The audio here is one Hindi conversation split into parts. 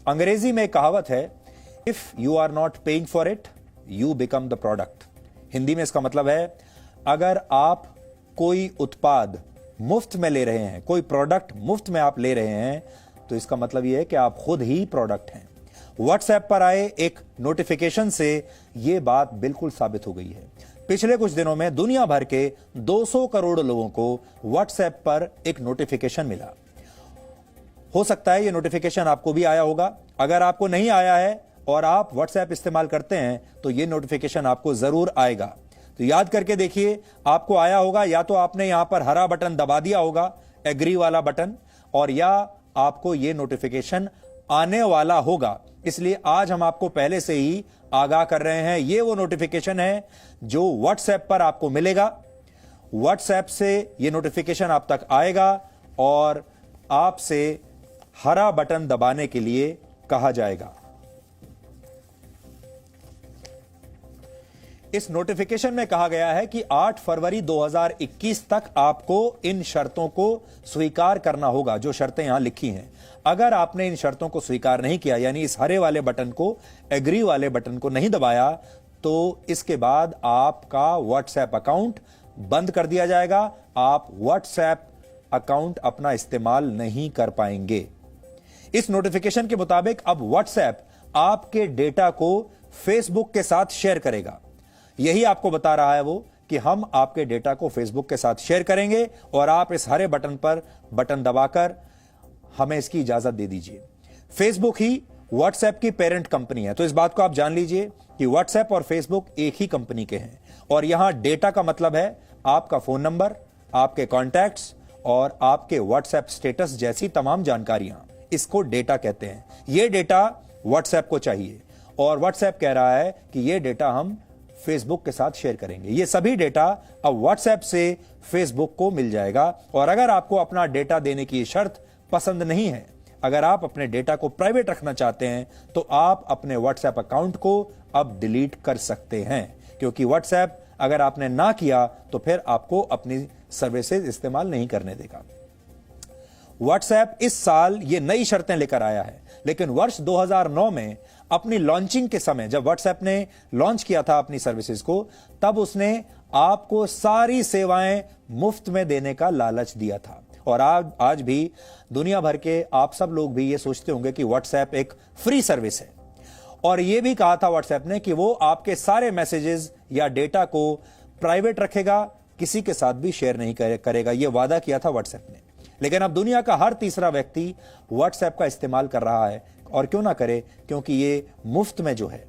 अंग्रेजी में एक कहावत है, if you are not paying for it you become the product. Hindi में इसका मतलब है, अगर आप कोई उत्पाद मुफ्त में ले रहे हैं, कोई प्रोडक्ट मुफ्त में आप ले रहे हैं, तो इसका मतलब यह है कि आप खुद ही प्रोडक्ट हैं। व्हाट्सएप पर आए एक नोटिफिकेशन से यह बात बिल्कुल साबित हो गई है। पिछले कुछ दिनों में दुनिया भर के 200 करोड़ लोगों को व्हाट्सएप पर एक नोटिफिकेशन मिला। हो सकता है यह नोटिफिकेशन आपको भी आया होगा। अगर आपको नहीं आया है और आप व्हाट्सएप इस्तेमाल करते हैं तो यह नोटिफिकेशन आपको जरूर आएगा। तो याद करके देखिए, आपको आया होगा, या तो आपने यहां पर हरा बटन दबा दिया होगा, एग्री वाला बटन, और या आपको यह नोटिफिकेशन आने वाला होगा। इसलिए आज हम आपको पहले से ही आगाह कर रहे हैं। यह वो नोटिफिकेशन है जो व्हाट्सएप पर आपको मिलेगा। व्हाट्सएप से यह नोटिफिकेशन आप तक आएगा और आपसे हरा बटन दबाने के लिए कहा जाएगा। इस नोटिफिकेशन में कहा गया है कि 8 फरवरी 2021 तक आपको इन शर्तों को स्वीकार करना होगा, जो शर्तें यहां लिखी हैं। अगर आपने इन शर्तों को स्वीकार नहीं किया, यानी इस हरे वाले बटन को, एग्री वाले बटन को नहीं दबाया, तो इसके बाद आपका व्हाट्सएप अकाउंट बंद कर दिया जाएगा। आप व्हाट्सएप अकाउंट अपना इस्तेमाल नहीं कर पाएंगे। इस नोटिफिकेशन के मुताबिक अब व्हाट्सएप आपके डेटा को फेसबुक के साथ शेयर करेगा। यही आपको बता रहा है वो कि हम आपके डेटा को फेसबुक के साथ शेयर करेंगे और आप इस हरे बटन पर बटन दबाकर हमें इसकी इजाजत दे दीजिए। फेसबुक ही व्हाट्सएप की पेरेंट कंपनी है, तो इस बात को आप जान लीजिए कि व्हाट्सएप और फेसबुक एक ही कंपनी के हैं। और यहां डेटा का मतलब है आपका फोन नंबर, आपके कॉन्टैक्ट्स और आपके व्हाट्सएप स्टेटस जैसी तमाम जानकारियां, इसको डेटा कहते हैं। यह डेटा व्हाट्सएप को चाहिए और व्हाट्सएप कह रहा है कि यह डेटा हम फेसबुक के साथ शेयर करेंगे। ये सभी डेटा अब व्हाट्सएप से फेसबुक को मिल जाएगा। और अगर आपको अपना डेटा देने की शर्त पसंद नहीं है, अगर आप अपने डेटा को प्राइवेट रखना चाहते हैं, तो आप अपने व्हाट्सएप अकाउंट को अब डिलीट कर सकते हैं, क्योंकि व्हाट्सएप अगर आपने ना किया तो फिर आपको अपनी सर्विसेज इस्तेमाल नहीं करने देगा। व्हाट्सएप इस साल ये नई शर्तें लेकर आया है, लेकिन वर्ष 2009 में अपनी लॉन्चिंग के समय, जब व्हाट्सएप ने लॉन्च किया था अपनी सर्विसेज को, तब उसने आपको सारी सेवाएं मुफ्त में देने का लालच दिया था। और आज भी दुनिया भर के आप सब लोग भी ये सोचते होंगे कि व्हाट्सएप एक फ्री सर्विस है। और यह भी कहा था व्हाट्सएप ने कि वो आपके सारे मैसेजेस या डेटा को प्राइवेट रखेगा, किसी के साथ भी शेयर नहीं करेगा। यह वादा किया था व्हाट्सएप ने। लेकिन अब दुनिया का हर तीसरा व्यक्ति व्हाट्सएप का इस्तेमाल कर रहा है, और क्यों ना करे, क्योंकि ये मुफ्त में जो है।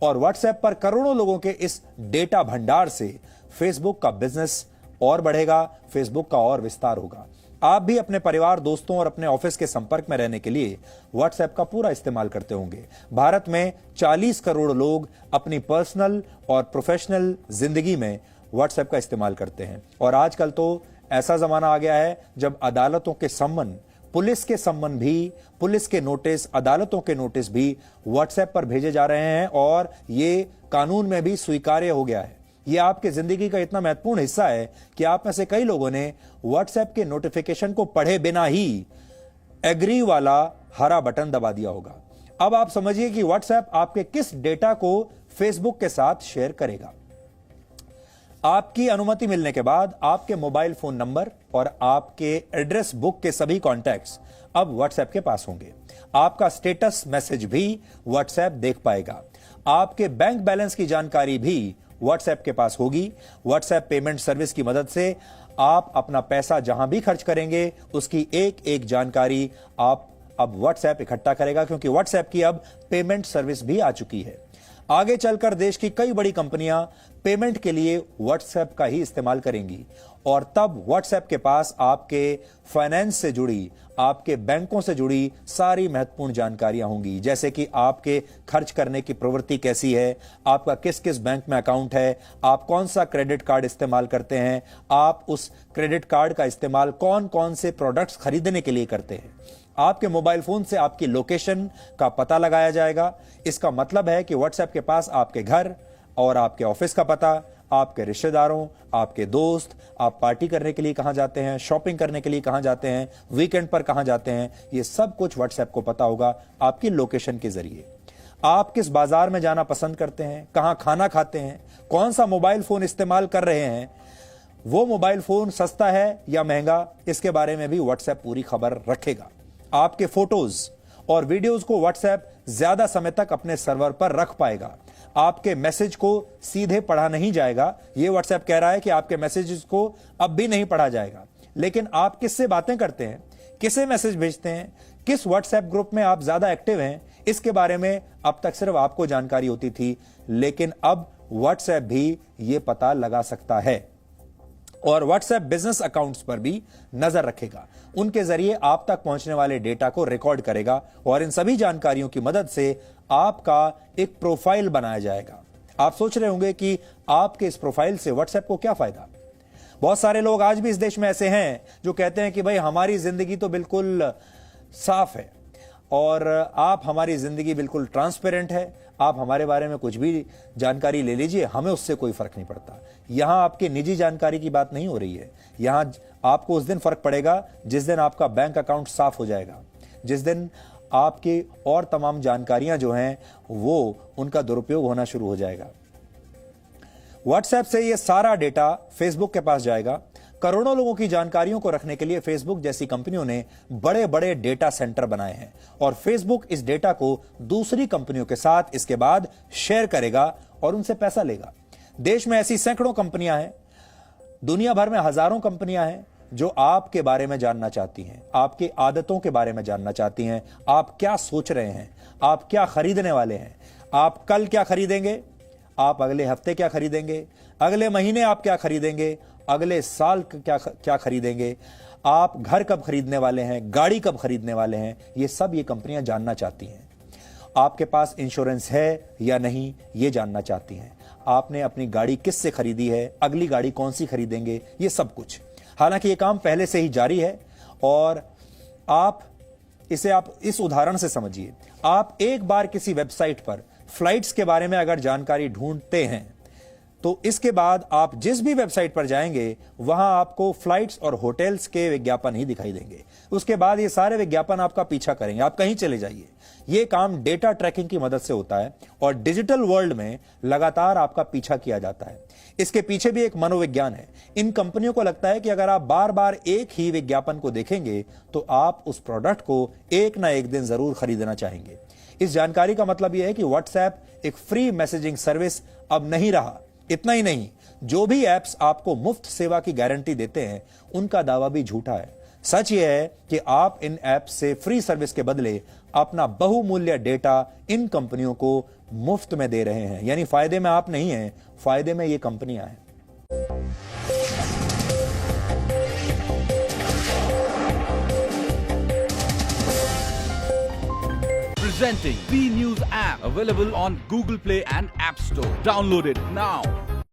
और व्हाट्सएप पर करोड़ों लोगों के इस डेटा भंडार से फेसबुक का बिजनेस और बढ़ेगा, फेसबुक का और विस्तार होगा। आप भी अपने परिवार, दोस्तों और अपने ऑफिस के संपर्क में रहने के लिए व्हाट्सएप का पूरा इस्तेमाल करते होंगे। भारत में 40 करोड़ लोग अपनी पर्सनल और प्रोफेशनल जिंदगी में व्हाट्सएप का इस्तेमाल करते हैं। और आजकल तो ऐसा जमाना आ गया है जब अदालतों के सम्मन, पुलिस के सम्मन भी, पुलिस के नोटिस, अदालतों के नोटिस भी व्हाट्सएप पर भेजे जा रहे हैं, और ये कानून में भी स्वीकार्य हो गया है। ये आपके जिंदगी का इतना महत्वपूर्ण हिस्सा है कि आप में से कई लोगों ने व्हाट्सएप के नोटिफिकेशन को पढ़े बिना ही एग्री वाला हरा बटन दबा दिया होगा। अब आप समझिए कि व्हाट्सएप आपके किस डेटा को फेसबुक के साथ शेयर करेगा। आपकी अनुमति मिलने के बाद आपके मोबाइल फोन नंबर और आपके एड्रेस बुक के सभी कॉन्टैक्ट्स अब व्हाट्सएप के पास होंगे। आपका स्टेटस मैसेज भी व्हाट्सएप देख पाएगा। आपके बैंक बैलेंस की जानकारी भी व्हाट्सएप के पास होगी। व्हाट्सएप पेमेंट सर्विस की मदद से आप अपना पैसा जहां भी खर्च करेंगे, उसकी एक एक जानकारी आप अब व्हाट्सएप इकट्ठा करेगा, क्योंकि व्हाट्सएप की अब पेमेंट सर्विस भी आ चुकी है। आगे चलकर देश की कई बड़ी कंपनियां पेमेंट के लिए व्हाट्सएप का ही इस्तेमाल करेंगी, और तब व्हाट्सएप के पास आपके फाइनेंस से जुड़ी, आपके बैंकों से जुड़ी सारी महत्वपूर्ण जानकारियां होंगी, जैसे कि आपके खर्च करने की प्रवृत्ति कैसी है, आपका किस किस बैंक में अकाउंट है, आप कौन सा क्रेडिट कार्ड इस्तेमाल करते हैं, आप उस क्रेडिट कार्ड का इस्तेमाल कौन कौन से प्रोडक्ट्स खरीदने के लिए करते हैं। आपके मोबाइल फोन से आपकी लोकेशन का पता लगाया जाएगा। इसका मतलब है कि व्हाट्सएप के पास आपके घर, और आपके ऑफिस का पता, आपके रिश्तेदारों, आपके दोस्त, आप पार्टी करने के लिए कहां जाते हैं, शॉपिंग करने के लिए कहां जाते हैं, वीकेंड पर कहां जाते हैं, ये सब कुछ व्हाट्सएप को पता होगा आपकी लोकेशन के जरिए। आप किस बाजार में जाना पसंद करते हैं, कहां खाना खाते हैं, कौन सा मोबाइल फोन इस्तेमाल कर रहे हैं, वो मोबाइल फोन सस्ता है या महंगा, इसके बारे में भी व्हाट्सएप पूरी खबर रखेगा। आपके फोटोज और वीडियोस को व्हाट्सएप ज्यादा समय तक अपने सर्वर पर रख पाएगा। आपके मैसेज को सीधे पढ़ा नहीं जाएगा। यह व्हाट्सएप कह रहा है कि आपके मैसेजेस को अब भी नहीं पढ़ा जाएगा। लेकिन आप किससे बातें करते हैं, किसे मैसेज भेजते हैं, किस व्हाट्सएप ग्रुप में आप ज्यादा एक्टिव हैं, इसके बारे में अब तक सिर्फ आपको जानकारी होती थी, लेकिन अब व्हाट्सएप भी यह पता लगा सकता है और व्हाट्सएप बिजनेस अकाउंट्स पर भी नजर रखेगा। उनके जरिए आप तक पहुंचने वाले डेटा को रिकॉर्ड करेगा और इन सभी जानकारियों की मदद से आपका एक प्रोफाइल बनाया जाएगा। आप सोच रहे होंगे कि आपके इस प्रोफाइल से व्हाट्सएप को क्या फायदा। बहुत सारे लोग आज भी इस देश में ऐसे हैं जो कहते हैं कि भाई हमारी जिंदगी तो बिल्कुल साफ है और आप हमारी जिंदगी बिल्कुल ट्रांसपेरेंट है, आप हमारे बारे में कुछ भी जानकारी ले लीजिए, हमें उससे कोई फर्क नहीं पड़ता। यहां आपके निजी जानकारी की बात नहीं हो रही है। यहां आपको उस दिन फर्क पड़ेगा जिस दिन आपका बैंक अकाउंट साफ हो जाएगा, जिस दिन आपकी और तमाम जानकारियां जो हैं वो उनका दुरुपयोग होना शुरू हो जाएगा। व्हाट्सएप से ये सारा डेटा फेसबुक के पास जाएगा। करोड़ों लोगों की जानकारियों को रखने के लिए फेसबुक जैसी कंपनियों ने बड़े बड़े डेटा सेंटर बनाए हैं और फेसबुक इस डेटा को दूसरी कंपनियों के साथ इसके बाद शेयर करेगा और उनसे पैसा लेगा। देश में ऐसी सैकड़ों कंपनियां हैं, दुनिया भर में हजारों कंपनियां हैं जो आपके बारे में जानना चाहती हैं, आपकी आदतों के बारे में जानना चाहती हैं, आप क्या सोच रहे हैं, आप क्या खरीदने वाले हैं, आप कल क्या खरीदेंगे, आप अगले हफ्ते क्या खरीदेंगे, अगले महीने आप क्या खरीदेंगे, अगले साल क्या खरीदेंगे, आप घर कब खरीदने वाले हैं, गाड़ी कब खरीदने वाले हैं, ये सब ये कंपनियां जानना चाहती हैं। आपके पास इंश्योरेंस है या नहीं ये जानना चाहती हैं। आपने अपनी गाड़ी किससे खरीदी है, अगली गाड़ी कौन सी खरीदेंगे, ये सब कुछ। हालांकि ये काम पहले से ही जारी है और आप इस उदाहरण से समझिए। आप एक बार किसी वेबसाइट पर फ्लाइट्स के बारे में अगर जानकारी ढूंढते हैं तो इसके बाद आप जिस भी वेबसाइट पर जाएंगे वहां आपको फ्लाइट्स और होटल्स के विज्ञापन ही दिखाई देंगे। उसके बाद ये सारे विज्ञापन आपका पीछा करेंगे, आप कहीं चले जाइए। ये काम डेटा ट्रैकिंग की मदद से होता है और डिजिटल वर्ल्ड में लगातार आपका पीछा किया जाता है। इसके पीछे भी एक मनोविज्ञान है। इन कंपनियों को लगता है कि अगर आप बार बार एक ही विज्ञापन को देखेंगे तो आप उस प्रोडक्ट को एक ना एक दिन जरूर खरीदना चाहेंगे। इस जानकारी का मतलब यह है कि व्हाट्सएप एक फ्री मैसेजिंग सर्विस अब नहीं रहा। इतना ही नहीं, जो भी एप्स आपको मुफ्त सेवा की गारंटी देते हैं उनका दावा भी झूठा है। सच यह है कि आप इन ऐप्स से फ्री सर्विस के बदले अपना बहुमूल्य डेटा इन कंपनियों को मुफ्त में दे रहे हैं। यानी फायदे में आप नहीं हैं, फायदे में ये कंपनियां हैं। Presenting B News app, available on Google Play and App Store. Download it now.